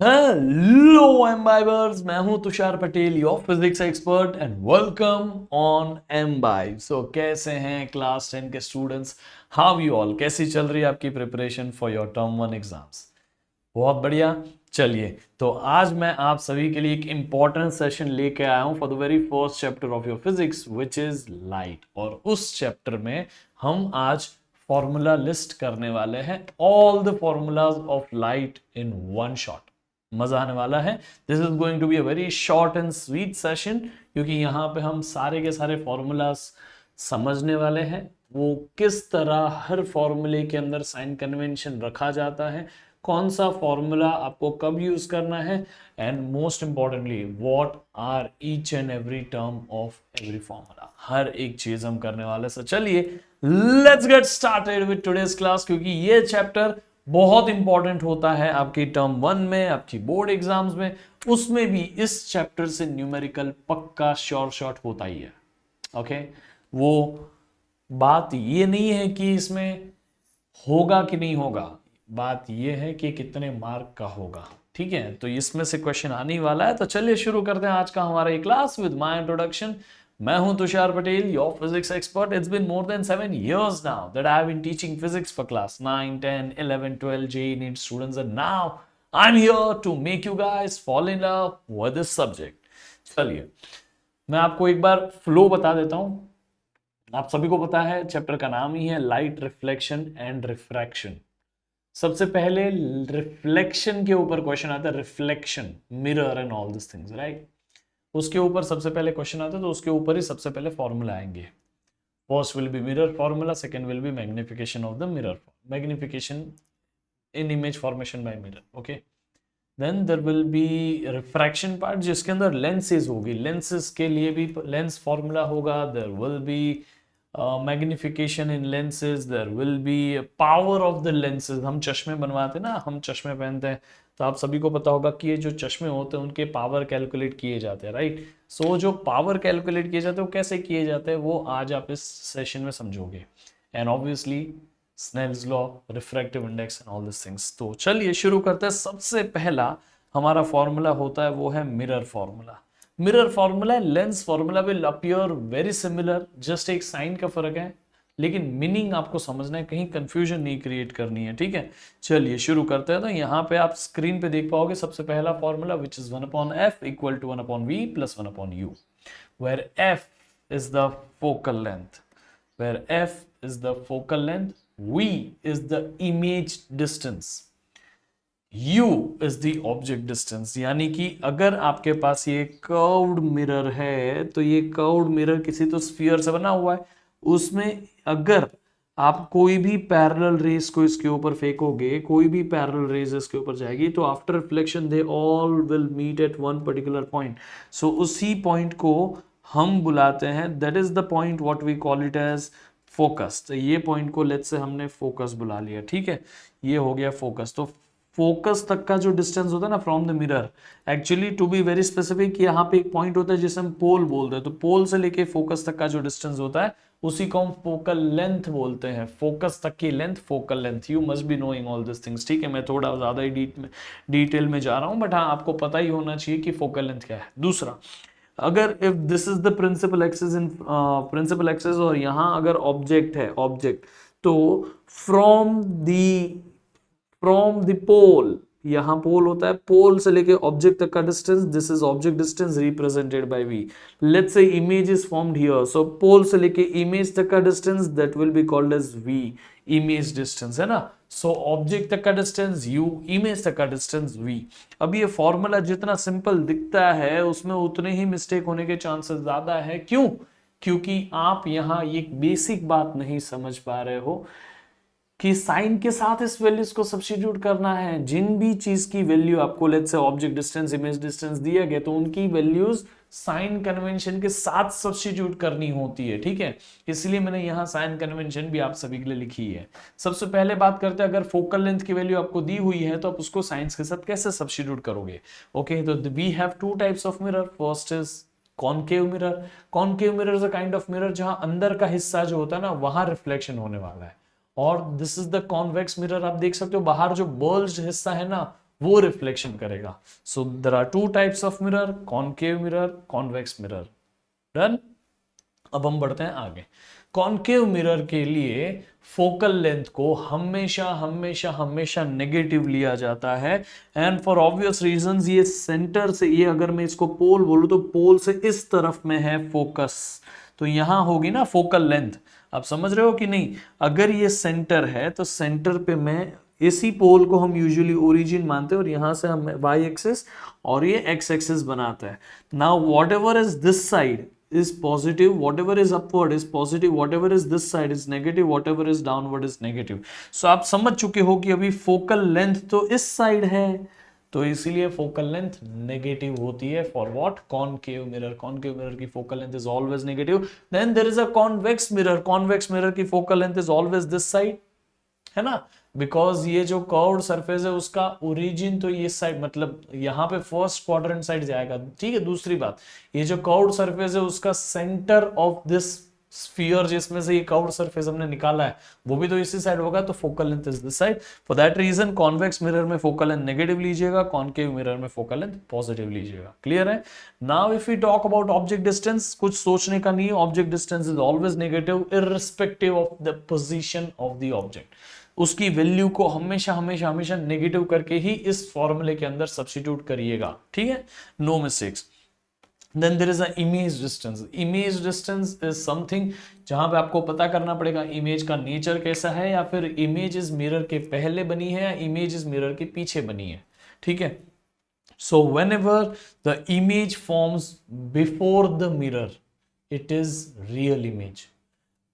Hello Embibers, मैं हूं Tushar Patel, your physics expert and welcome on Embibe. So कैसे हैं क्लास 10 के स्टूडेंट्स? How you all? कैसी चल रही है आपकी preparation for your term 1 exams? बहुत बढ़िया। चलिए, तो आज मैं आप सभी के लिए एक इंपॉर्टेंट सेशन लेके आया हूं for the very first chapter of your physics which is light. और उस चैप्टर में हम आज फॉर्मूला लिस्ट करने वाले हैं, all the formulas of light in one shot. मजा आने वाला है। This is going to be a very short and sweet session, क्योंकि यहाँ पे हम सारे के सारे फॉर्मूलाज समझने वाले हैं। वो किस तरह हर फॉर्मूले के अंदर साइन कन्वेंशन रखा जाता है, कौन सा फॉर्मूला आपको कब यूज करना है, and most importantly what are each and every term of every formula. हर एक चीज हम करने वाले। सो चलिए, let's get started with today's class, क्योंकि ये चैप्टर बहुत इंपॉर्टेंट होता है आपकी टर्म 1 में, आपकी बोर्ड एग्जाम्स में। उसमें भी इस चैप्टर से न्यूमेरिकल पक्का श्योर शॉट होता ही है। ओके, वो बात ये नहीं है कि इसमें होगा कि नहीं होगा, बात यह है कि कितने मार्क का होगा। ठीक है, तो इसमें से क्वेश्चन आने वाला है। तो चलिए शुरू करते हैं आज का हमारा ये क्लास विद माय इंट्रोडक्शन। मैं हूं Tushar Patel, your physics expert. It's been more than 7 years now that I have been teaching physics for class 9, 10, 11, 12 JEE NEET students, and now I'm here to make you guys fall in love with this subject. चलिए, मैं आपको एक बार flow बता देता हूं। आप सभी को पता है चैप्टर का नाम ही है लाइट रिफ्लेक्शन एंड रिफ्रैक्शन। सबसे पहले रिफ्लेक्शन के ऊपर क्वेश्चन आता है, reflection, mirror and all this things, right. उसके ऊपर सबसे पहले क्वेश्चन आता है, तो उसके ऊपर ही सबसे पहले फॉर्मूला आएंगे। First will be mirror formula, second will be magnification of the mirror, magnification in image formation by mirror. Okay, then there will be refraction part, जिसके अंदर लेंसेज होगी, लेंसेज के लिए भी लेंस फॉर्मूला होगा। There will be magnification in lenses, there will be power of the lenses. हम चश्मे बनवाते हैं ना, हम चश्मे पहनते हैं, तो आप सभी को पता होगा कि ये जो चश्मे होते हैं उनके पावर कैलकुलेट किए जाते हैं, राइट। सो जो पावर कैलकुलेट किए जाते हैं वो कैसे किए जाते हैं, वो आज आप इस सेशन में समझोगे। And obviously Snell's law, refractive index and all this things. तो चलिए शुरू करते हैं। सबसे पहला हमारा फॉर्मूला होता है वो है mirror formula. Mirror formula, lens formula will appear very similar, just एक साइन का फर्क है, लेकिन मीनिंग आपको समझना है, कहीं कंफ्यूजन नहीं क्रिएट करनी है। ठीक है, चलिए शुरू करते हैं। तो यहाँ पे आप स्क्रीन पे देख पाओगे सबसे पहला formula which is 1/f equal to 1/v plus 1/u, where f is the focal length, where f is the focal length, v is the image distance, u is the object distance। यानी कि अगर आपके पास ये curved mirror है, तो ये curved mirror किसी तो स्फीयर से बना हुआ है, उसमें अगर आप कोई भी पैरेलल रेस को इसके ऊपर फेंकोगे, कोई भी पैरेलल रेस इसके ऊपर जाएगी, तो after reflection they all will meet at one particular point. So उसी पॉइंट को हम बुलाते हैं, that is the point what we call it as focus. तो ये पॉइंट को लेट्स से हमने फोकस बुला लिया। ठीक है, ये हो गया फोकस। तो फोकस तक का जो डिस्टेंस होता है ना from the mirror, actually to be very specific, यहाँ पे एक पॉइंट होता है जिसे हम पोल बोलते हैं। तो पोल से लेके फोकस तक का जो डिस्टेंस होता है उसी को हम फोकल लेंथ बोलते हैं। फोकस तक की length focal length. You must be knowing all this things. ठीक है, मैं थोड़ा ज्यादा ही डिटेल में जा रहा हूं, बट हाँ आपको पता ही होना चाहिए कि फोकल लेंथ क्या है। दूसरा, अगर if this is the principal axis in principal axis, और यहाँ अगर ऑब्जेक्ट है, ऑब्जेक्ट, तो from the from the pole, यहां पोल होता है, पोल से लेके ऑब्जेक्ट तक का distance, this is object distance represented by v। Let's say image is formed here, so pole से लेके इमेज तक का distance that will be called as v, image distance, है ना। सो ऑब्जेक्ट तक का डिस्टेंस u, इमेज तक का डिस्टेंस v। अब ये फॉर्मूला जितना सिंपल दिखता है उसमें उतने ही मिस्टेक होने के चांसेस ज्यादा है। क्यों? क्योंकि आप यहां एक बेसिक बात नहीं समझ पा रहे हो कि साइन के साथ इस वैल्यूज को सब्स्टिट्यूट करना है। जिन भी चीज की वैल्यू आपको let's say object distance, image distance दिया गया, तो उनकी वैल्यूज साइन कन्वेंशन के साथ सब्स्टिट्यूट करनी होती है। ठीक है, इसलिए मैंने यहां साइन कन्वेंशन भी आप सभी के लिए लिखी है। सबसे पहले बात करते हैं, अगर फोकल लेंथ की वैल्यू आपको दी हुई है तो आप उसको साइंस के साथ कैसे सब्स्टिट्यूट करोगे। ओके, तो we have two types of mirror. First is concave mirror. Concave mirror is a kind of mirror जहां अंदर का हिस्सा जो होता है ना वहां रिफ्लेक्शन होने वाला है। और this is the convex mirror. आप देख सकते हो बाहर जो बल्ज्ड हिस्सा है ना वो रिफ्लेक्शन करेगा। So there are two types of mirror, concave mirror, convex mirror. Done. अब हम बढ़ते हैं आगे। कॉनकेव मिरर के लिए फोकल लेंथ को हमेशा हमेशा हमेशा नेगेटिव लिया जाता है, एंड फॉर ऑब्वियस रीजंस ये सेंटर से, ये अगर मैं इसको पोल बोलूं तो पोल से इस तरफ में है फोकस, तो यहां होगी ना फोकल लेंथ। आप समझ रहे हो कि नहीं? अगर ये सेंटर है तो सेंटर पे मैं, इसी पोल को हम यूजुअली ओरिजिन मानते हैं और यहां से हम वाई एक्सिस और ये एक्स एक्सिस बनाता है। Now what ever is this side is positive, whatever is upward is positive, whatever is this side is negative, whatever is downward is negative. So आप समझ चुके हो कि अभी फोकल लेंथ तो इस साइड है, तो इसीलिए फोकल लेंथ नेगेटिव होती है for what? Concave mirror. Concave mirror की focal length is always negative. Then there is a convex mirror. Convex mirror की focal length is always this side, है ना, बिकॉज ये जो कर्व्ड सरफेस है उसका ओरिजिन तो ये साइड, मतलब यहाँ पे फर्स्ट क्वाड्रेंट साइड जाएगा, ठीक है। दूसरी बात, ये जो कर्व्ड सरफेस है उसका सेंटर ऑफ दिस स्फीयर, जिसमें से ये कर्व्ड सरफेस हमने निकाला है, वो भी तो इसी साइड होगा, तो focal length is this side. For that reason convex mirror में फोकल लेंथ नेगेटिव लीजिएगा, कॉनकेव मिरर में फोकल लेंथ पॉजिटिव लीजिएगा। क्लियर है? Now if we talk about object distance, कुछ सोचने का नहीं है, object distance is always negative irrespective of the position of the object. उसकी वैल्यू को हमेशा हमेशा हमेशा नेगेटिव करके ही इस फॉर्मूले के अंदर सब्स्टिट्यूट करिएगा, ठीक है, no mistakes. Then there is a image distance. Image distance is something जहां पे आपको पता करना पड़ेगा इमेज का नेचर कैसा है, या फिर इमेज इज मिरर के पहले बनी है या इमेज इज मिरर के पीछे बनी है, ठीक है। So whenever the image forms before the mirror, it is real image.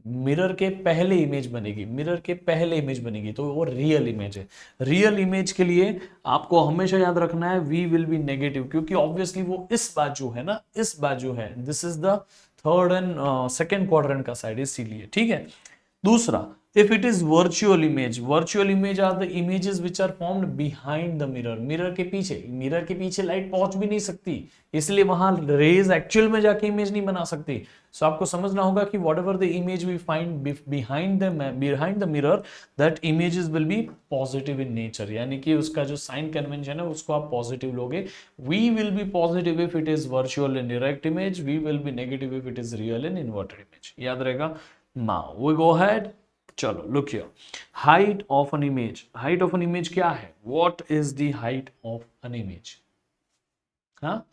Mirror के पहले इमेज बनेगी, मिरर के पहले इमेज बनेगी तो वो रियल इमेज है। रियल इमेज के लिए आपको हमेशा याद रखना है v विल बी नेगेटिव, क्योंकि ऑब्वियसली वो इस बाजू है ना, इस बाजू है, this is the third and second quadrant का साइड, इसीलिए, ठीक है। दूसरा, if it is virtual image are the images which are formed behind the mirror। Mirror के पीछे, मिरर के पीछे लाइट पहुंच भी नहीं सकती, इसलिए वहां रेज एक्चुअल में जाके इमेज नहीं बना सकती। सो आपको समझना होगा कि whatever the image we find behind the mirror, that images will be positive in nature, यानी कि उसका जो साइन कन्वेंशन है उसको आप पॉजिटिव लोगे। we will be positive if it is virtual in direct image, we will be negative if it is real in inverted image। याद रहेगा। now we go ahead। चलो look here, height of an image. Height of an image क्या है? What is the height of an image? हाँ,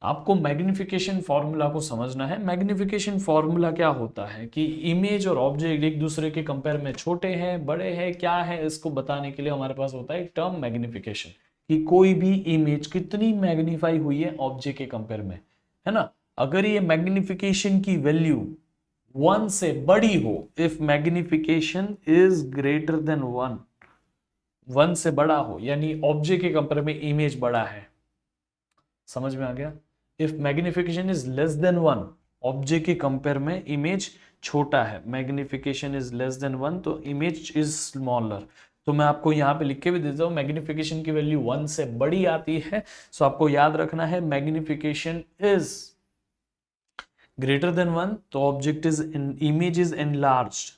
आपको magnification formula को समझना है। मैग्निफिकेशन फॉर्मूला क्या होता है कि इमेज और ऑब्जेक्ट एक दूसरे के कंपेयर में छोटे हैं, बड़े हैं, क्या है, इसको बताने के लिए हमारे पास होता है एक टर्म मैग्निफिकेशन, कि कोई भी इमेज कितनी मैग्नीफाई हुई है ऑब्जेक्ट के कंपेयर में, है ना। अगर ये मैग्निफिकेशन की वैल्यू 1 से बड़ी हो, if magnification is greater than 1, 1 से बड़ा हो, यानी ऑब्जेक्ट के कंपेयर में इमेज बड़ा है, समझ में आ गया। If magnification is less than 1, object के कंपेयर में इमेज छोटा है, मैग्निफिकेशन इज लेस देन 1 तो इमेज इज स्मॉलर। तो मैं आपको यहां पे लिख के भी देता हूं, मैग्निफिकेशन की वैल्यू 1 से बड़ी आती है, सो आपको याद रखना है मैग्निफिकेशन इज greater than 1 तो object is image is enlarged,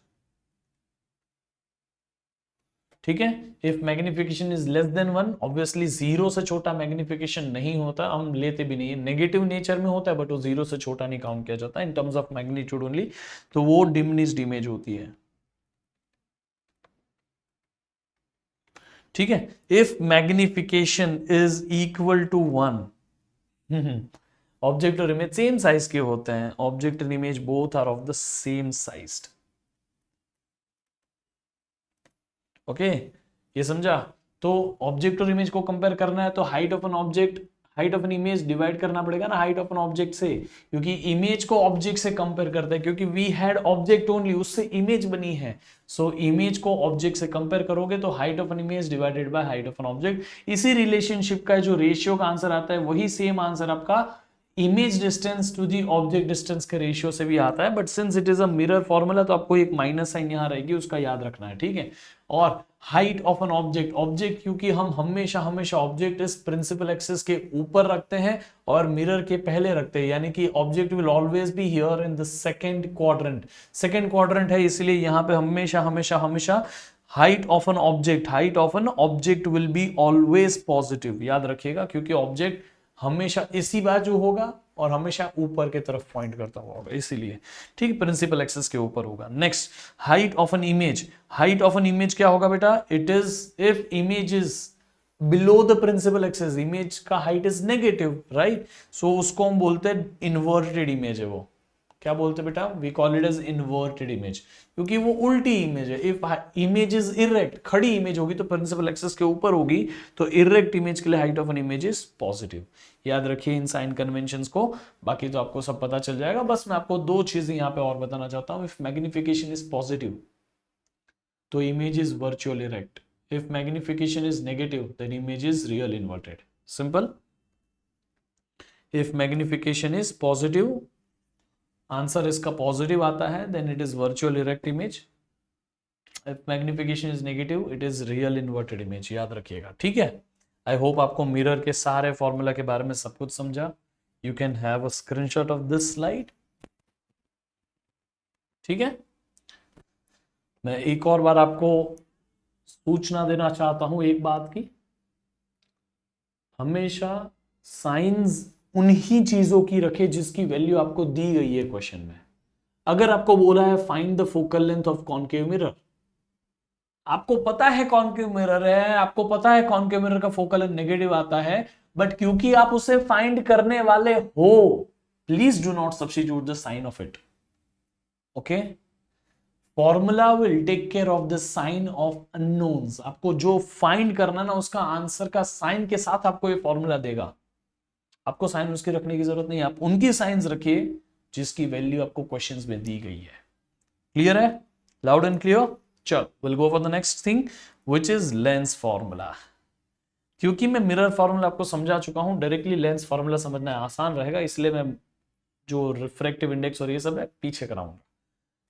ठीक है। If magnification is less than 1, obviously 0 से छोटा मैग्निफिकेशन नहीं होता, हम लेते भी नहीं है, नेगेटिव नेचर में होता है, बट वो 0 से छोटा नहीं काउंट किया जाता in terms of magnitude only, तो वो डिमिनिश्ड इमेज होती है, ठीक है। If magnification is equal to 1, object और इमेज सेम साइज के होते हैं, object and image both are of the same sized, okay, ये समझा। तो ऑब्जेक्ट और इमेज को कंपेयर करना है तो height of an object, height of an image divide करना पड़ेगा ना हाइट ऑफ एन ऑब्जेक्ट से, क्योंकि इमेज को ऑब्जेक्ट से कंपेयर करते हैं, क्योंकि वी हैड ऑब्जेक्ट ओनली, उससे इमेज बनी है। सो इमेज को ऑब्जेक्ट से कंपेयर करोगे तो height of an image divided by height of an object. इसी रिलेशनशिप का जो रेशियो का आंसर आता है वही सेम आंसर आपका image distance to the object distance के रेशियो से भी आता है, but since it is a mirror formula तो आपको एक माइनस साइन यहां रहेगी, उसका याद रखना है, ठीक है। और height of an object, object क्योंकि हम हमेशा हमेशा ऑब्जेक्ट इस प्रिंसिपल एक्सिस के ऊपर रखते हैं और मिरर के पहले रखते हैं, यानी कि object will always be here in the second quadrant. Second quadrant है इसलिए यहां पे हमेशा हमेशा हमेशा height of an object will be always positive, याद रखिएगा, क्योंकि ऑब्जेक्ट हमेशा इसी बाजू होगा और हमेशा ऊपर की तरफ पॉइंट करता हुआ होगा, इसीलिए ठीक, प्रिंसिपल एक्सिस के ऊपर होगा। Next, height of an image क्या होगा बेटा, it is if image is below the principal axis, image का height is negative, right, so उसको हम बोलते हैं इन्वर्टेड इमेज है वो। क्या बोलते हैं बेटा, we call it as inverted image, क्योंकि वो उल्टी इमेज है। इफ इमेज इज इरेक्ट, खड़ी इमेज होगी तो प्रिंसिपल एक्सिस के ऊपर होगी, तो इरेक्ट इमेज के लिए height of an image is positive. याद रखिए इन साइन कन्वेंशंस को, बाकी तो आपको सब पता चल जाएगा। बस मैं आपको दो चीजें यहां पे और बताना चाहता हूं। इफ मैग्निफिकेशन इज पॉजिटिव तो image is virtual erect, if magnification is negative then image is real inverted, simple. If magnification is positive, answer इसका पॉजिटिव आता है, then it is virtual erect image. If magnification is negative it is real inverted image, याद रखिएगा, ठीक है। I hope आपको mirror के सारे फॉर्मूला के बारे में सब कुछ समझा। You can have a screenshot of this slide, ठीक है। मैं एक और बार आपको सूचना देना चाहता हूं एक बात की, हमेशा साइंस उन्हीं चीजों की रखे जिसकी वैल्यू आपको दी गई है क्वेश्चन में। अगर आपको बोला है find the focal length of concave mirror, आपको पता है कॉन्केव मिरर है, आपको पता है कॉन्केव मिरर का फोकल लेंथ नेगेटिव आता है, बट क्योंकि आप उसे फाइंड करने वाले हो, please do not substitute the sign of it, okay. Formula will take care of the sign of unknowns. आपको जो फाइंड करना ना उसका आंसर का साइन के साथ आपको ये फॉर्मूला देगा। आपको साइन उसके रखने की जरूरत नहीं है, आप उनकी साइंस रखिए जिसकी वैल्यू आपको क्वेश्चंस में दी गई है। क्लियर है, लाउड एंड क्लियर। चल will go for the next thing which is lens formula. क्योंकि मैं मिरर फॉर्मूला आपको समझा चुका हूं, डायरेक्टली लेंस फॉर्मूला समझना आसान रहेगा, इसलिए मैं जो रिफ्रैक्टिव इंडेक्स और ये सब है पीछे कराऊंगा,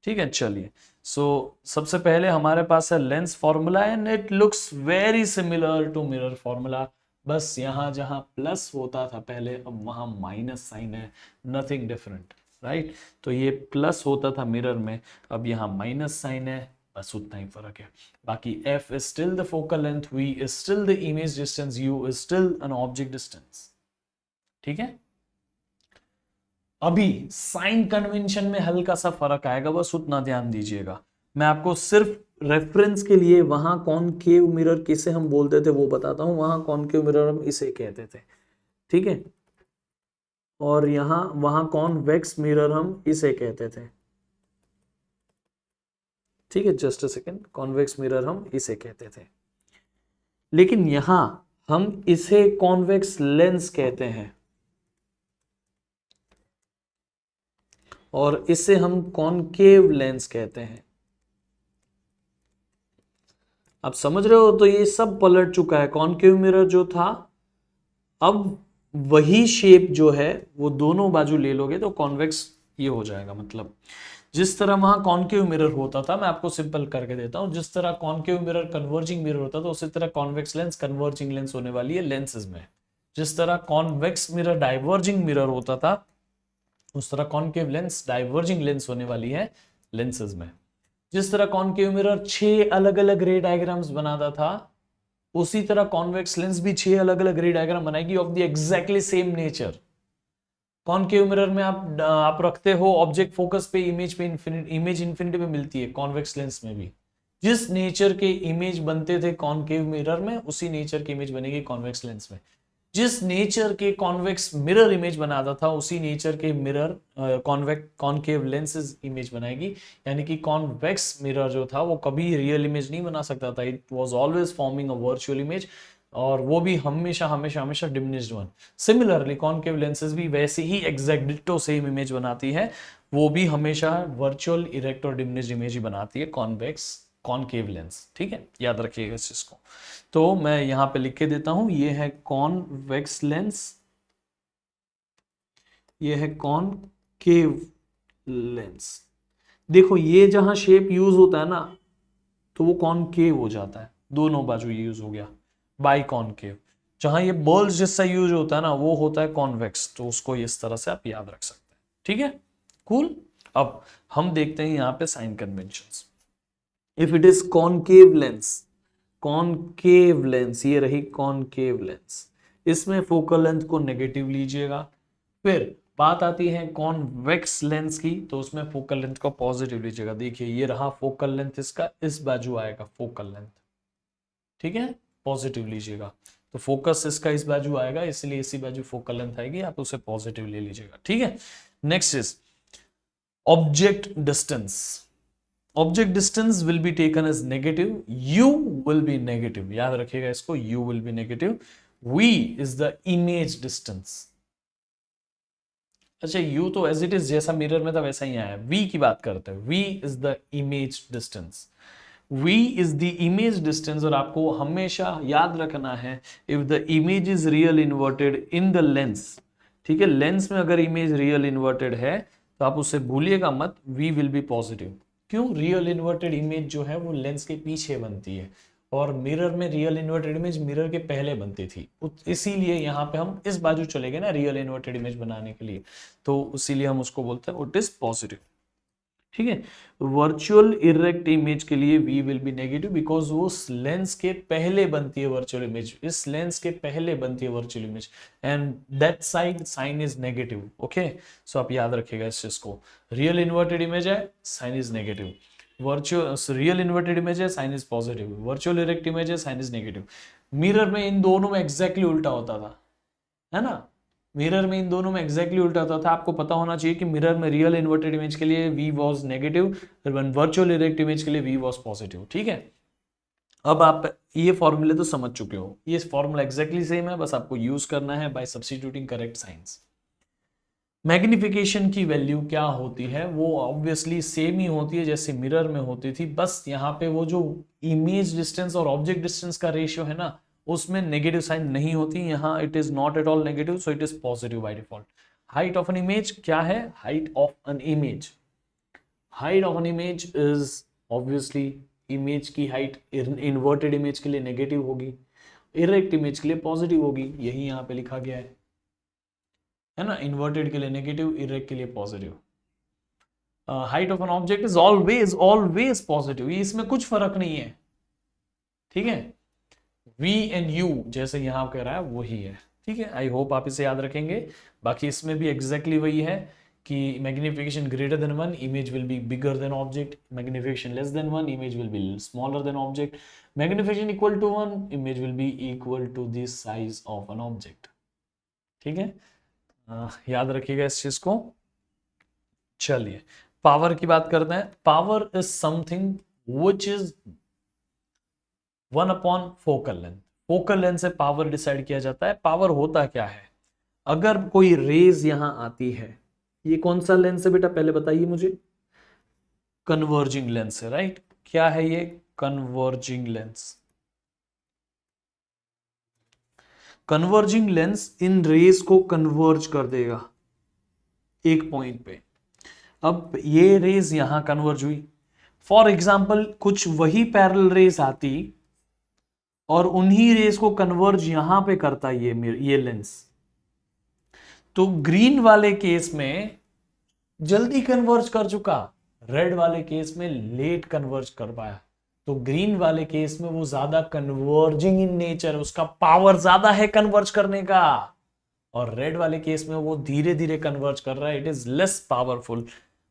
ठीक है। चलिए, सो सबसे पहले हमारे पास है lens formula and it looks very similar to mirror formula. बस यहां जहां प्लस होता था पहले, अब वहां माइनस साइन है, नथिंग डिफरेंट, राइट। तो ये प्लस होता था मिरर में, अब यहां माइनस साइन है, बस उतना ही फर्क है। बाकी f is still the focal length, v is still the image distance, u is still an object distance, ठीक है। अभी साइन कन्वेंशन में हल्का सा फर्क आएगा, बस उतना ध्यान दीजिएगा। मैं आपको सिर्फ रेफरेंस के लिए वहां कॉनकेव मिरर किसे हम बोलते थे वो बताता हूं। वहां कॉनकेव मिरर हम इसे कहते थे, ठीक है, और यहां वहां कॉन्वेक्स मिरर हम इसे कहते थे, ठीक है। Just a second, convex mirror हम इसे कहते थे, लेकिन यहां हम इसे कॉन्वेक्स लेंस कहते हैं और इसे हम कॉनकेव लेंस कहते हैं। आप समझ रहे हो, तो ये सब पलट चुका है। कॉनकेव मिरर जो था, अब वही शेप जो है वो दोनों बाजू ले लोगे तो कॉन्वेक्स ये हो जाएगा। मतलब जिस तरह वहां कॉनकेव मिरर होता था, मैं आपको सिंपल करके देता हूं, जिस तरह कॉनकेव मिरर कन्वर्जिंग मिरर होता था, उसी तरह कॉन्वेक्स लेंस कन्वर्जिंग लेंस होने वाली है लेंसेज में। जिस तरह कॉन्वेक्स मिरर डाइवर्जिंग मिरर होता था, उस तरह कॉनकेव लेंस डाइवर्जिंग लेंस होने वाली है लेंसेज में। जिस तरह कॉनकेव मिरर 6 अलग अलग रे डायग्राम्स बनाता था, उसी तरह कॉन्वेक्स लेंस भी 6 अलग अलग रे डायग्राम बनाएगी of the exactly same nature. Concave mirror में आप रखते हो ऑब्जेक्ट फोकस पे, इमेज इंफिनिटी पे मिलती है। कॉन्वेक्स लेंस में भी जिस नेचर के इमेज बनते थे कॉनकेव मिरर में, उसी नेचर की इमेज बनेगी कॉन्वेक्स लेंस में। जिस नेचर के कॉन्वेक्स मिरर इमेज बनाता था, उसी नेचर के मिरर कॉनकेव लेंसेज इमेज बनाएगी। यानी कि कॉन्वेक्स मिरर जो था वो कभी रियल इमेज नहीं बना सकता था, it was always forming a virtual image, और वो भी हमेशा हमेशा हमेशा diminished one. Similarly concave lenses भी वैसे ही एग्जैक्ट डिट्टो सेम इमेज बनाती है, वो भी हमेशा वर्चुअल, इरेक्ट और डिमिनिश्ड इमेज ही बनाती है, कॉन्वेक्स कॉनकेव लेंस, ठीक है। याद रखिएगा इस चीज को। तो मैं यहां पे लिख के देता हूं, ये है कॉन्वेक्स लेंस, ये है कॉनकेव लेंस। देखो ये जहां शेप यूज होता है ना, तो वो कॉनकेव हो जाता है, दोनों बाजू यूज हो गया बाई कॉनकेव। जहां ये बॉल्स जैसा यूज होता है ना, वो होता है कॉन्वेक्स, तो उसको इस तरह से आप याद रख सकते हैं, ठीक है, कूल। अब हम देखते हैं यहां पे sign conventions. If it is concave lens, concave lens, ये रही कॉनकेव लेंस, इसमें फोकल लेंथ को नेगेटिव लीजिएगा। फिर बात आती है कॉन्वेक्स लेंस की, तो उसमें फोकल लेंथ को पॉजिटिव लीजिएगा। देखिए ये रहा फोकल लेंथ, इसका इस बाजू आएगा फोकल लेंथ, ठीक है, पॉजिटिव लीजिएगा। तो फोकस इसका इस बाजू आएगा, इसलिए इसी बाजू फोकल लेंथ आएगी, आप उसे पॉजिटिव ले लीजिएगा, ठीक है। Next is object distance. Object distance will be taken as negative, u will be negative, याद रखिएगा इसको, u will be negative. v is the image distance. अच्छा u तो एज इट इज जैसा मिरर में था वैसा ही आया, v की बात करते हैं, v is the image distance, v is the image distance. और आपको हमेशा याद रखना है, if the image is real inverted in the lens, ठीक है, लेंस में अगर इमेज रियल इन्वर्टेड है तो आप उससे भूलिएगा मत, v विल बी पॉजिटिव। क्यों? रियल इन्वर्टेड इमेज जो है वो लेंस के पीछे बनती है, और मिरर में रियल इन्वर्टेड इमेज मिरर के पहले बनती थी, इसीलिए यहाँ पे हम इस बाजू चले गए ना रियल इन्वर्टेड इमेज बनाने के लिए, तो इसीलिए हम उसको बोलते हैं इट इज पॉजिटिव, ठीक है। वर्चुअल इरेक्ट इमेज के लिए v will be negative, because वो लेंस के पहले बनती है वर्चुअल इमेज, इस लेंस के पहले बनती है virtual image, and that side sign is negative, okay. So आप याद रखिएगा इस चीज को, रियल इन्वर्टेड इमेज है, sign is negative, virtual real inverted image है, sign is positive, virtual erect image है, साइन इज नेगेटिव। मिरर में इन दोनों में एग्जैक्टली उल्टा होता था, है ना, मिरर में इन दोनों में एग्जैक्टली उल्टा होता था। आपको पता होना चाहिए कि मिरर में रियल इन्वर्टेड इमेज के लिए v was negative, virtual erect image के लिए v वाज पॉजिटिव, ठीक है। अब आप ये फॉर्मूले तो समझ चुके हो, ये फॉर्मूला एग्जैक्टली सेम है, बस आपको यूज करना है bye substituting correct science. Magnification की वैल्यू क्या होती है? वो ऑब्वियसली सेम ही होती है जैसे मिरर में होती थी, बस यहाँ पे वो जो इमेज डिस्टेंस और ऑब्जेक्ट डिस्टेंस का रेशियो है ना, उसमें नेगेटिव साइन नहीं होती, यहाँ it is not at all negative, so it is positive by default. Height of an image क्या है? Height of an image, height of an image is obviously image की हाइट इन्वर्टेड इमेज के लिए negative होगी, erect image के लिए positive होगी, यही यहाँ पे लिखा गया है ना, इन्वर्टेड के लिए नेगेटिव, इरेक्ट के लिए positive. Height of an object is always always positive, इसमें कुछ फर्क नहीं है, ठीक है। v एंड u जैसे यहां कह रहा है वही है, ठीक है। आई होप आप इसे याद रखेंगे। बाकी इसमें भी एग्जैक्टली वही है कि magnification greater than 1 image will be bigger than object, magnification less than 1 image will be smaller than object, magnification equal to 1 image will be equal to the size of an object, ठीक है। याद रखिएगा इस चीज को। चलिए power की बात करते हैं। Power is something which is 1 upon focal length, focal length से पावर डिसाइड किया जाता है। पावर होता क्या है? अगर कोई रेज यहां आती है, ये कौन सा लेंस है बेटा पहले बताइए मुझे? कन्वर्जिंग लेंस है, राइट। क्या है ये? Converging lens. कन्वर्जिंग लेंस इन रेज को कन्वर्ज कर देगा एक पॉइंट पे। अब ये रेज यहां कन्वर्ज हुई, फॉर एग्जाम्पल कुछ वही पैरेलल रेज आती और उन्हीं रेज को कन्वर्ज यहां पे करता ये लेंस, तो ग्रीन वाले केस में जल्दी कन्वर्ज कर चुका, रेड वाले केस में लेट कन्वर्ज कर पाया। तो ग्रीन वाले केस में वो ज्यादा कन्वर्जिंग इन नेचर, उसका पावर ज्यादा है कन्वर्ज करने का, और रेड वाले केस में वो धीरे धीरे कन्वर्ज कर रहा है, it is less powerful,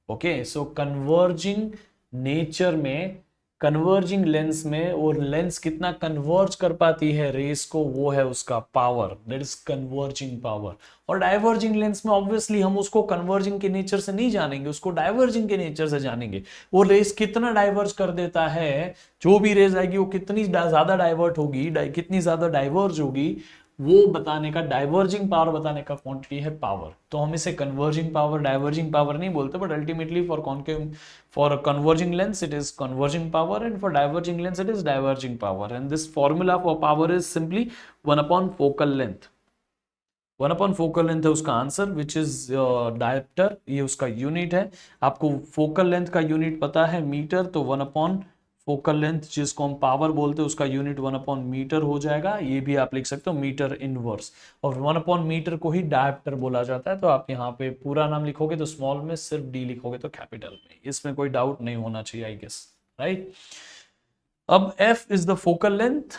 okay. So converging nature में, कन्वर्जिंग लेंस में, और लेंस कितना कन्वर्ज कर पाती है रेस को, वो है उसका power, that is converging power. और डाइवर्जिंग लेंस में ऑब्वियसली हम उसको कन्वर्जिंग के नेचर से नहीं जानेंगे, उसको डाइवर्जिंग के नेचर से जानेंगे। वो रेस कितना डाइवर्ज कर देता है, जो भी रेस आएगी वो कितनी ज्यादा डाइवर्ट होगी, कितनी ज्यादा डाइवर्ज होगी, वो बताने का, डाइवर्जिंग पावर बताने का क्वांटिटी है पावर। तो हम इसे कन्वर्जिंग पावर, डाइवर्जिंग पावर नहीं बोलते, but ultimately for concave, for converging lens it is converging power, and for diverging lens it is diverging power, and this formula for power is simply 1 upon focal length. 1 upon focal length है उसका answer, which is dioptre, ये उसका unit है। आपको focal length का unit पता है metre, तो 1 अपॉन फोकल लेंथ जिसको हम पावर बोलते हैं उसका यूनिट 1 अपॉन मीटर हो जाएगा। ये भी आप लिख सकते हो मीटर इनवर्स, और 1 अपॉन मीटर को ही डायप्टर बोला जाता है। तो आप यहाँ पे पूरा नाम लिखोगे तो स्मॉल में, सिर्फ डी लिखोगे तो कैपिटल में, इसमें कोई डाउट नहीं होना चाहिए आई गेस, राइट। अब f is the focal length,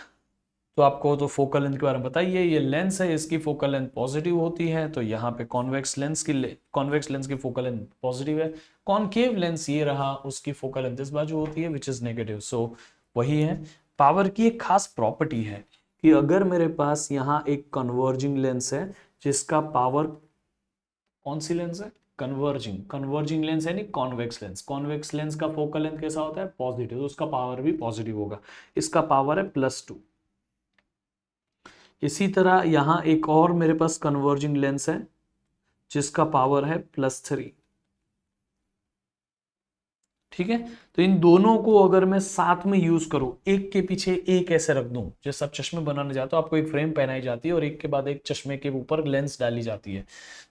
तो आपको तो फोकल लेंथ के बारे में बताइए, ये लेंस है, इसकी फोकल लेंथ पॉजिटिव होती है, तो यहाँ पे कॉन्वेक्स लेंस की फोकल लेंथ पॉजिटिव है। कॉनकेव लेंस ये रहा, उसकी फोकल लेंथ इस बाजू होती है विच इज नेगेटिव। सो वही है, पावर की एक खास प्रॉपर्टी है कि अगर मेरे पास यहाँ एक कन्वर्जिंग लेंस है जिसका पावर, कौन सी लेंस है, कन्वर्जिंग लेंस है नहीं कॉन्वेक्स लेंस का फोकल लेंथ कैसा होता है, पॉजिटिव, तो उसका पावर भी पॉजिटिव होगा। इसका पावर है +2। इसी तरह यहां एक और मेरे पास कन्वर्जिंग लेंस है जिसका पावर है +3। ठीक है, तो इन दोनों को अगर मैं साथ में यूज करूं, एक के पीछे एक ऐसे रख दूं, जैसे आप चश्मे बनाने जाते हो, आपको एक फ्रेम पहनाई जाती है और एक के बाद एक चश्मे के ऊपर लेंस डाली जाती है,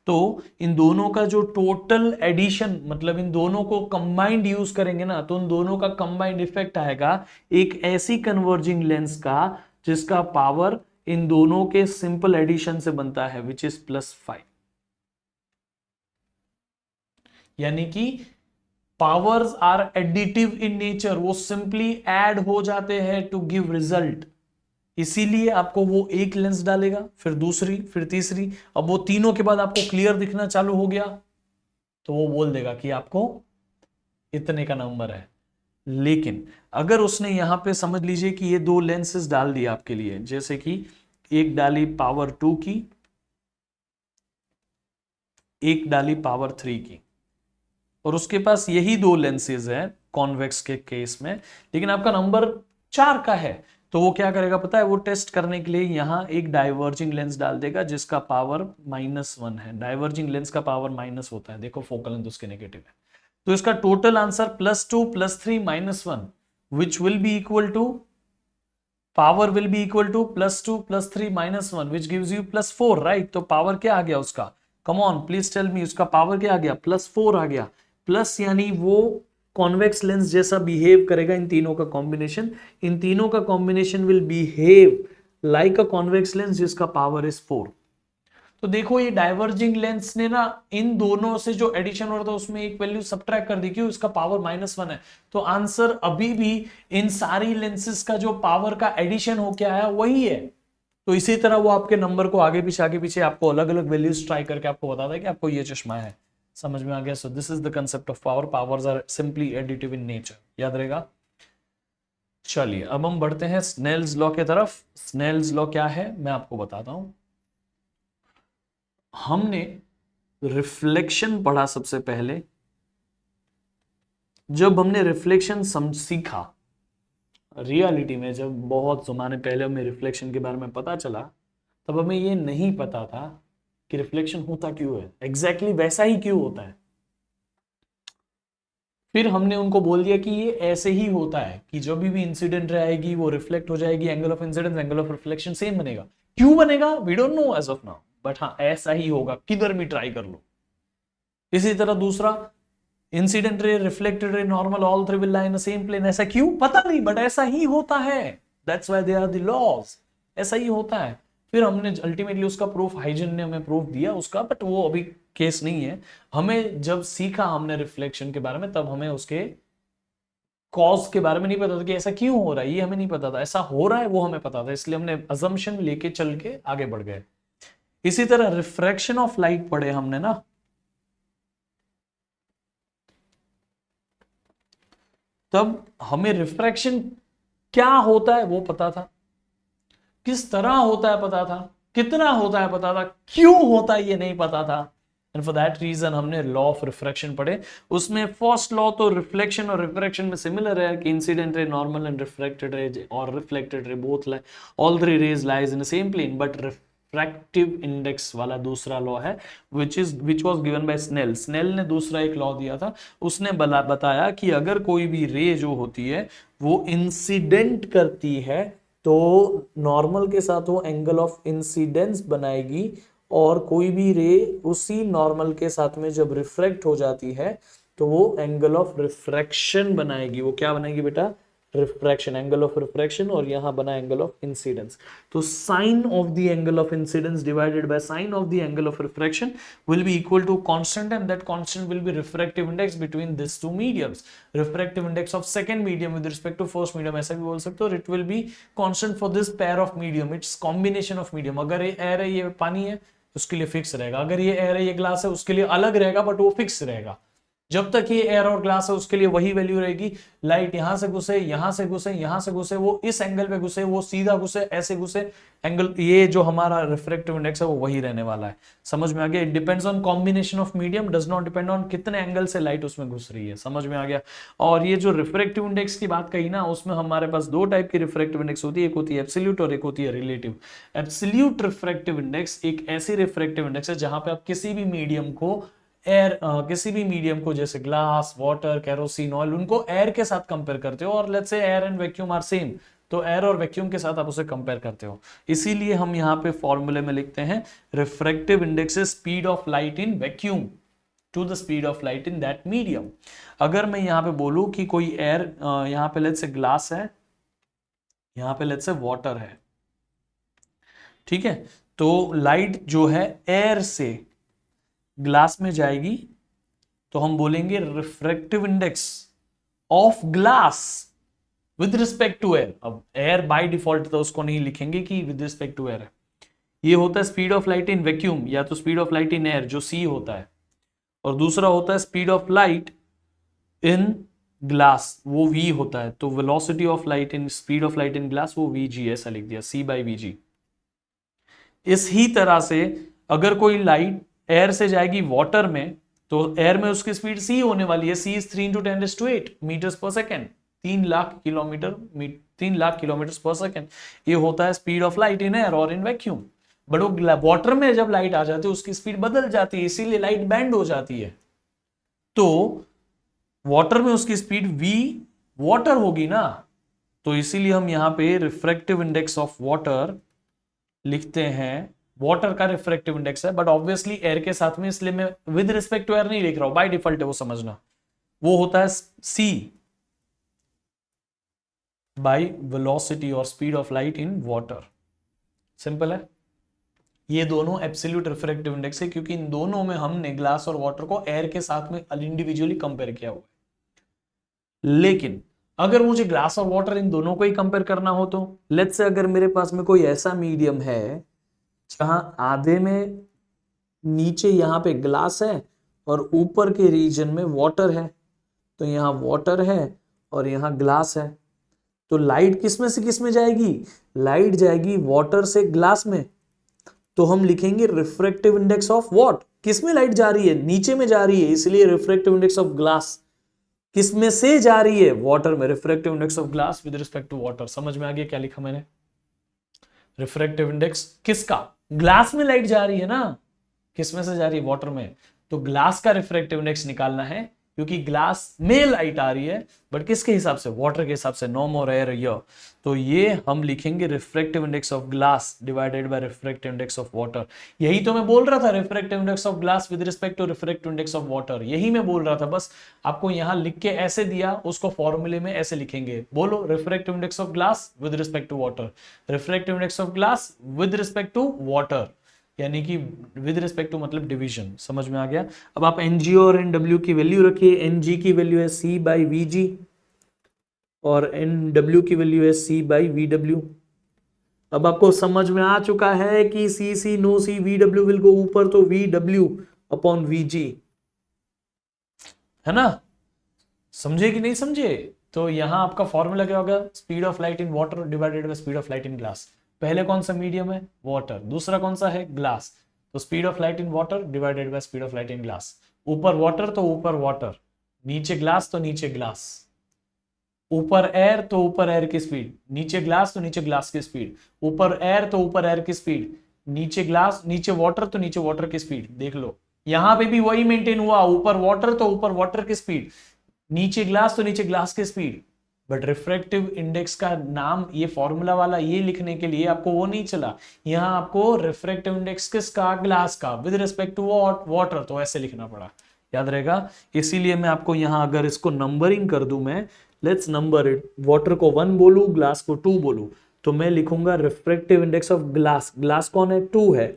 तो इन दोनों का जो टोटल एडिशन, मतलब इन दोनों को कंबाइंड यूज करेंगे ना, तो उन दोनों का कंबाइंड इफेक्ट आएगा एक ऐसी कन्वर्जिंग लेंस का जिसका पावर इन दोनों के सिंपल एडिशन से बनता है विच इज +5। यानी कि powers are additive in nature, वो सिंपली ऐड हो जाते हैं टू गिव रिजल्ट। इसीलिए आपको वो एक लेंस डालेगा, फिर दूसरी, फिर तीसरी, अब वो तीनों के बाद आपको क्लियर दिखना चालू हो गया तो वो बोल देगा कि आपको इतने का नंबर है। लेकिन अगर उसने यहां पे समझ लीजिए कि ये दो लेंसेस डाल दिया आपके लिए, जैसे कि एक डाली पावर 2 की, एक डाली पावर 3 की, और उसके पास यही दो लेंसेज है कॉन्वेक्स के केस में, लेकिन आपका नंबर 4 का है, तो वो क्या करेगा पता है, वो टेस्ट करने के लिए यहां एक डाइवर्जिंग लेंस डाल देगा जिसका पावर -1 है। डाइवर्जिंग लेंस का पावर माइनस होता है, देखो फोकल लेंथ उसके नेगेटिव है, तो इसका total answer +2 +3 -1 which will be equal to, power will be equal to +2 +3 -1 which gives you +4, right. तो पावर क्या आ गया उसका, come on please tell me, उसका पावर क्या आ गया, +4 आ गया। प्लस यानी वो कॉन्वेक्स लेंस जैसा बिहेव करेगा, इन तीनों का कॉम्बिनेशन, इन तीनों का combination will behave like a convex lens जिसका पावर इज 4। तो देखो ये डाइवर्जिंग लेंस ने ना इन दोनों से जो एडिशन हो रहा था उसमें एक वैल्यू सबट्रैक्ट कर दी, क्यों, इसका पावर -1 है, तो आंसर अभी भी इन सारी लेंसेस का जो पावर का एडिशन होके आया वही है। तो इसी तरह वो आपके नंबर को आगे पीछे आपको अलग अलग वैल्यूज ट्राई करके आपको बताता है कि आपको ये चश्मा है। समझ में आ गया? So this is the concept of power. Powers are simply additive in nature, याद रहेगा। चलिए अब हम बढ़ते हैं स्नेल्स लॉ के तरफ। स्नेल्स लॉ क्या है मैं आपको बताता हूं। हमने रिफ्लेक्शन पढ़ा सबसे पहले। जब हमने रिफ्लेक्शन सीखा, रियलिटी में जब बहुत जमाने पहले हमें रिफ्लेक्शन के बारे में पता चला, तब हमें ये नहीं पता था कि रिफ्लेक्शन होता क्यों है, एग्जैक्टली वैसा ही क्यों होता है। फिर हमने उनको बोल दिया कि ये ऐसे ही होता है कि जब भी इंसिडेंट रहेगी वो रिफ्लेक्ट हो जाएगी, angle of incidence angle of reflection same बनेगा। क्यों बनेगा we don't know as of now, but हाँ ऐसा ही होगा, किधर भी ट्राई कर लो। इसी तरह दूसरा, incident ray, reflected ray, normal, all three will lie in the same plane. ऐसा क्यों पता नहीं, बट ऐसा ही होता है, that's why they are the laws, ऐसा ही होता है। फिर हमने अल्टीमेटली उसका प्रूफ हाइजन ने हमें प्रूफ दिया उसका, बट वो अभी केस नहीं है। हमें जब सीखा हमने रिफ्लेक्शन के बारे में, तब हमें उसके कॉज के बारे में नहीं पता था कि ऐसा क्यों हो रहा है, ये हमें नहीं पता था, ऐसा हो रहा है वो हमें पता था, इसलिए हमने अजम्पशन लेके चल के आगे बढ़ गए। इसी तरह रिफ्रैक्शन ऑफ लाइट पढ़े हमने ना, तब हमें रिफ्रैक्शन क्या होता है वो पता था, किस तरह होता है पता था, कितना होता है पता था, क्यों होता है ये नहीं पता था। एंड फॉर दैट रीजन हमने लॉ ऑफ रिफ्रैक्शन पढ़े। उसमें फर्स्ट लॉ तो रिफ्लेक्शन और रिफ्रैक्शन में सिमिलर है कि incident ray, normal and refracted रे और reflected ray both all three rays lies in the same plane, but refractive index वाला दूसरा लॉ है which was given by Snell. Snell ने दूसरा एक लॉ दिया था, उसने बताया कि अगर कोई भी रे जो होती है वो इंसिडेंट करती है तो नॉर्मल के साथ वो एंगल ऑफ इंसिडेंस बनाएगी, और कोई भी रे उसी नॉर्मल के साथ में जब रिफ्रैक्ट हो जाती है तो वो एंगल ऑफ रिफ्रैक्शन बनाएगी। वो क्या बनाएगी बेटा, रिफ्रैक्शन, एंगल ऑफ रिफ्रैक्शन, और यहां बना एंगल ऑफ इंसिडेंस। तो sine of the angle of incidence divided by sine of the angle of refraction will be equal to constant, and that constant will be refractive index between this two mediums. Refractive index of second medium with respect to first medium, ऐसा भी बोल सकते हो। It will be constant for this pair of medium, it's combination of medium. अगर ये air है, ये पानी है, उसके लिए फिक्स रहेगा। अगर ये एयर है, ये ग्लास है, उसके लिए अलग रहेगा, बट वो फिक्स रहेगा। जब तक ये एयर और ग्लास है, उसके लिए वही वैल्यू रहेगी। लाइट यहां से घुसे, यहां से घुसे, यहां से घुसे, वो इस एंगल पे घुसे, वो सीधा घुसे, ऐसे घुसे, एंगल, ये जो हमारा रिफ्रैक्टिव इंडेक्स है वो वही रहने वाला है। समझ में आ गया? It depends on combination of medium, does not depend on कितने एंगल से लाइट उसमें घुस रही है। समझ में आ गया? और ये जो रिफ्रैक्टिव इंडेक्स की बात कही ना, उसमें हमारे पास दो टाइप की रिफ्रैक्टिव इंडेक्स होती है, एक होती है एब्सोल्यूट और एक होती है रिलेटिव। एब्सोल्यूट रिफ्रैक्टिव इंडेक्स एक ऐसी रिफ्रैक्टिव इंडेक्स है जहां पे आप किसी भी मीडियम को किसी भी मीडियम को, जैसे ग्लास, वाटर, केरोसिन ऑयल, उनको एयर के साथ कंपेयर करते हो, और let's say air and vacuum are same, तो एयर और वैक्यूम के साथ आप उसे कंपेयर करते हो। इसीलिए हम यहाँ पे फॉर्मूले में लिखते हैं refractive index is speed of light in vacuum to the speed of light in that medium. अगर मैं यहाँ पे बोलूं कि कोई एयर, यहाँ पे लेट्स से ग्लास है, यहाँ पे लेट्स से वाटर है, ठीक है, तो लाइट जो है एयर से ग्लास में जाएगी, तो हम बोलेंगे refractive index of glass with respect to air. अब एयर बाय डिफॉल्ट तो उसको नहीं लिखेंगे कि विद रिस्पेक्ट टू एयर है। ये होता है speed of light in vacuum, या तो speed of light in air जो सी होता है, और दूसरा होता है speed of light in glass, वो v होता है। तो velocity of light in, speed of light in glass, वो vg, ऐसा लिख दिया, c बाई वी जी। इस ही तरह से अगर कोई लाइट एयर से जाएगी वाटर में, तो एयर में उसकी स्पीड c होने वाली है, c इज 3 × 10⁸ मीटर्स पर सेकेंड, 3 लाख किलोमीटर पर सेकेंड। ये होता है speed of light in air और इन वैक्यूम। बट वो वाटर में जब लाइट आ जाती है, उसकी स्पीड बदल जाती है, इसीलिए लाइट बैंड हो जाती है। तो वाटर में उसकी स्पीड v वाटर होगी ना, तो इसीलिए हम यहां पे रिफ्रैक्टिव इंडेक्स ऑफ वाटर लिखते हैं। वाटर का रिफ्रैक्टिव इंडेक्स है, बट ऑब्वियसली एयर के साथ में, इसलिए मैं विद रिस्पेक्ट टू एयर नहीं लिख रहा हूं, बाय डिफॉल्ट है वो, समझना। वो होता है c बाय वेलोसिटी और speed of light in water. Simple है। ये दोनों एब्सोल्यूट रिफ्रैक्टिव इंडेक्स है, क्योंकि इन दोनों में हमने ग्लास और वाटर को एयर के साथ में इंडिविजुअली कंपेयर किया हुआ है। लेकिन अगर मुझे ग्लास और वाटर इन दोनों को ही कंपेयर करना हो, तो लेट्स से अगर मेरे पास में कोई ऐसा मीडियम है जहां आधे में नीचे यहां पे ग्लास है और ऊपर के रीजन में वाटर है, तो यहां वाटर है और यहां ग्लास है, तो लाइट किसमें से किसमें जाएगी? लाइट जाएगी वाटर से ग्लास में। तो हम लिखेंगे रिफ्रैक्टिव इंडेक्स ऑफ व्हाट, किसमें लाइट जा रही है? नीचे में जा रही है, इसलिए रिफ्रैक्टिव इंडेक्स ऑफ ग्लास। किसमें से जा रही है? वाटर में। Refractive index of glass with respect to water. समझ में आ गया क्या लिखा मैंने? रिफ्रैक्टिव इंडेक्स किसका? ग्लास में लाइट जा रही है ना, किसमें से जा रही है? वाटर में। तो ग्लास का रिफ्रैक्टिव इंडेक्स निकालना है, क्योंकि ग्लास में लाइट आ रही है, बट किसके हिसाब से? वाटर के हिसाब से। No more air here. तो ये हम लिखेंगे refractive index of glass divided by refractive index of water. यही तो मैं बोल रहा था, refractive index of glass with respect to refractive index of water, यही मैं बोल रहा था। बस आपको यहां लिख के ऐसे दिया, उसको फॉर्मूले में ऐसे लिखेंगे। बोलो, refractive index of glass with respect to water, refractive index of glass with respect to water, यानी कि विद रिस्पेक्ट टू मतलब डिवीजन। समझ में आ गया? अब आप एनजीओ और एनडब्ल्यू की वैल्यू रखिए। एनजी की वैल्यू है सी बाई वी जी, और एनडब्ल्यू की वैल्यू है सी बाई वी डब्ल्यू। अब आपको समझ में आ चुका है कि C C no C, V W will go ऊपर, तो V W upon V G, है ना? समझे कि नहीं समझे? तो यहां आपका फॉर्मूला क्या होगा? Speed of light in water divided by speed of light in glass. पहले कौन सा मीडियम है? वाटर। दूसरा कौन सा है? ग्लास। तो speed of light in water divided by speed of light in glass. ऊपर वाटर तो ऊपर वाटर, नीचे ग्लास तो नीचे ग्लास। ऊपर एयर तो ऊपर एयर की स्पीड, नीचे ग्लास तो नीचे ग्लास की स्पीड। ऊपर एयर तो ऊपर एयर की स्पीड, नीचे ग्लास, नीचे वाटर तो नीचे वाटर की स्पीड। देख लो, यहां पे भी वही मेंटेन हुआ, ऊपर वाटर तो ऊपर वाटर की स्पीड, नीचे ग्लास तो नीचे ग्लास की स्पीड। बट रिफ्रैक्टिव इंडेक्स का नाम, ये फॉर्मूला वाला ये लिखने के लिए आपको वो नहीं चला। यहां आपको रिफ्रैक्टिव इंडेक्स किसका? ग्लास का, विद रिस्पेक्ट टू वाटर, तो ऐसे लिखना पड़ा। याद रहेगा? इसीलिए मैं आपको यहां, अगर इसको नंबरिंग कर दूं मैं, लेट्स नंबर इट, वाटर को 1 बोलूं, ग्लास को 2 बोलूं, तो मैं लिखूंगा refractive index of glass, glass कौन है 2 है,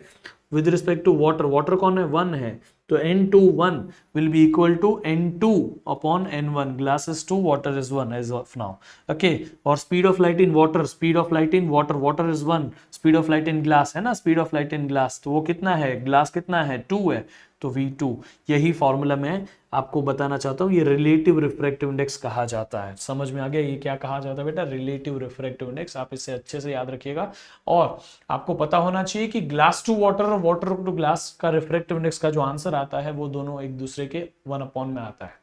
with respect to water, water कौन है 1 है, तो N21 will be equal to N2 upon N1. Glass is 2, water is 1 as of now. Okay, और speed of light in water, speed of light in water, water is 1, speed of light in glass है ना, speed of light in glass, तो वो कितना है, glass कितना है 2 है, तो V2, यही फॉर्मूला मैं आपको बताना चाहता हूँ, ये रिलेटिव रिफ्रैक्टिव इंडेक्स कहा जाता है। समझ में आ गया ये क्या कहा जाता है बेटा, रिलेटिव रिफ्रैक्टिव इंडेक्स, आप इसे अच्छे से याद रखिएगा। और आपको पता होना चाहिए कि ग्लास टू वाटर और वाटर टू ग्लास का रिफ्रैक्टिव इंडेक्स का जो आंसर आता है वो दोनों एक दूसरे के 1 में आता है।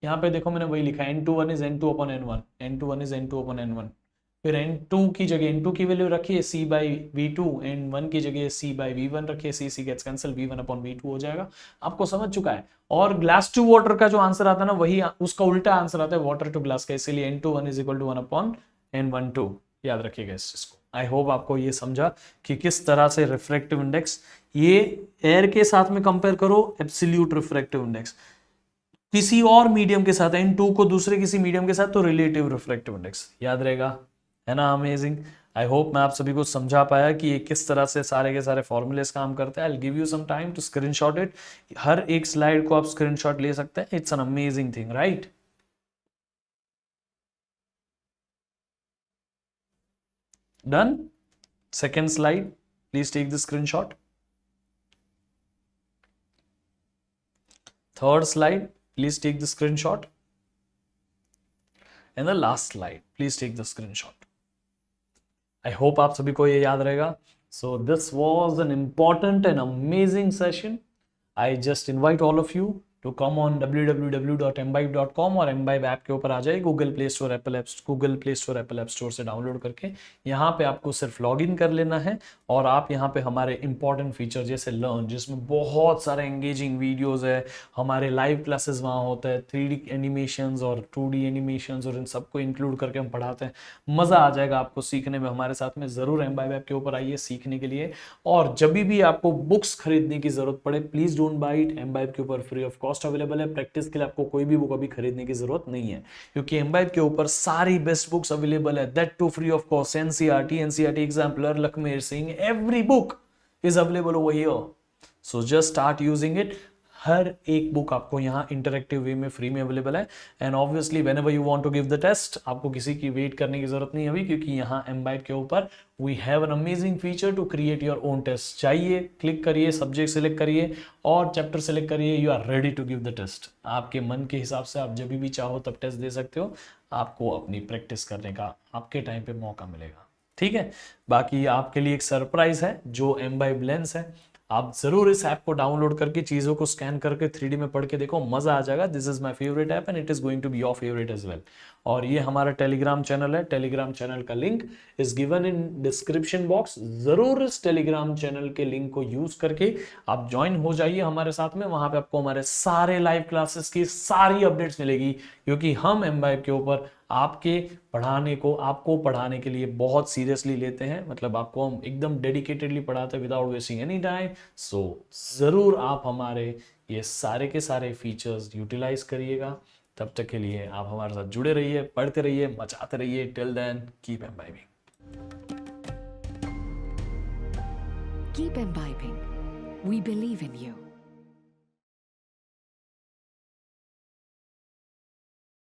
यहाँ पे देखो मैंने वही लिखा है, N21 is N2 upon N1, N21 is N2 upon N1, फिर N2 की जगह N2 की वैल्यू रखिए C बाई V2, N1 की जगह C बाई V1 रखिए, C gets cancel, V1 upon V2 हो जाएगा, आपको समझ चुका है। और ग्लास टू वाटर का जो आंसर आता है ना, वही उसका उल्टा आंसर आता है वाटर टू ग्लास का, इसीलिए N21 is equal to 1 upon N12, याद रखिएगा इस चीज को। आई होप आपको ये समझा कि किस तरह से रिफ्रैक्टिव इंडेक्स, ये एयर के साथ में कंपेयर करो एब्सोल्यूट रिफ्रैक्टिव इंडेक्स, किसी और मीडियम के साथ N2 को दूसरे किसी मीडियम के साथ तो रिलेटिव रिफ्रैक्टिव इंडेक्स, याद रहेगा, है ना। अमेजिंग। आई होप मैं आप सभी को समझा पाया कि ये किस तरह से सारे के सारे फॉर्मूलेस काम करते हैं। I will give you some time to screenshot it, हर एक स्लाइड को आप स्क्रीनशॉट ले सकते हैं, it's an amazing thing, right. Done. Second slide, please take the screenshot. Third slide, please take the screenshot. And the last slide, please take the screenshot. I hope आप सभी को ये याद रहेगा. So this was an important and amazing session. I just invite all of you to come on www.mbibe.com और mbibe app के ऊपर आ जाए, Google play store Apple app store से डाउनलोड करके यहाँ पे आपको सिर्फ लॉगिन कर लेना है, और आप यहाँ पे हमारे इंपॉर्टेंट फीचर जैसे लर्न, जिसमें बहुत सारे एंगेजिंग वीडियोस है, हमारे लाइव क्लासेस वहाँ होता है, 3D एनिमेशंस और 2D एनिमेशंस और इन सबको इंक्लूड करके हम पढ़ाते हैं। मज़ा आ जाएगा आपको सीखने में, हमारे साथ में ज़रूर mbibe ऐप के ऊपर आइए सीखने के लिए। और जब भी आपको बुक्स खरीदने की जरूरत पड़े, please don't buy it, mbibe के ऊपर फ्री ऑफ कॉस्ट अवेलेबल है। प्रैक्टिस के लिए आपको कोई भी बुक अभी खरीदने की जरूरत नहीं है, क्योंकि mbibe के ऊपर सारी बेस्ट बुक्स अवेलेबल है, that too free of cost. NCERT exemplar, Lakhmir Singh, every book is available over here, so just start using it. हर एक बुक आपको यहाँ इंटरेक्टिव वे में फ्री में अवेलेबल है। And obviously whenever you want to give the test, आपको किसी की वेट करने की जरूरत नहीं अभी, क्योंकि यहाँ mbibe के ऊपर we have an amazing feature to create your own test. चाहिए क्लिक करिए, सब्जेक्ट सेलेक्ट करिए और चैप्टर सेलेक्ट करिए, you are ready to give the test. आपके मन के हिसाब से आप जब भी चाहो तब टेस्ट दे सकते हो, आपको अपनी प्रैक्टिस करने का आपके टाइम पे मौका मिलेगा, ठीक है। बाकी आपके लिए एक सरप्राइज है, जो mbibe लेंस है, आप जरूर इस ऐप को डाउनलोड करके चीजों को स्कैन करके 3D में पढ़ के देखो, मजा आ जाएगा। This is my favourite app and it is going to be your favourite as well. और ये हमारा टेलीग्राम चैनल है, टेलीग्राम चैनल का link is given in description box. जरूर इस टेलीग्राम चैनल के लिंक को यूज करके आप ज्वाइन हो जाइए हमारे साथ में। वहां पे आपको हमारे सारे लाइव क्लासेस की सारी अपडेट्स मिलेगी, क्योंकि हम mbibe के ऊपर आपको पढ़ाने के लिए बहुत सीरियसली लेते हैं, मतलब आपको हम एकदम डेडिकेटेडली पढ़ाते हैं विदाउट वेस्टिंग एनी टाइम। सो जरूर आप हमारे ये सारे के सारे फीचर्स यूटिलाइज करिएगा। तब तक के लिए आप हमारे साथ जुड़े रहिए, पढ़ते रहिए, मचाते रहिए। Till then keep imbibing. Keep imbibing. We believe in you.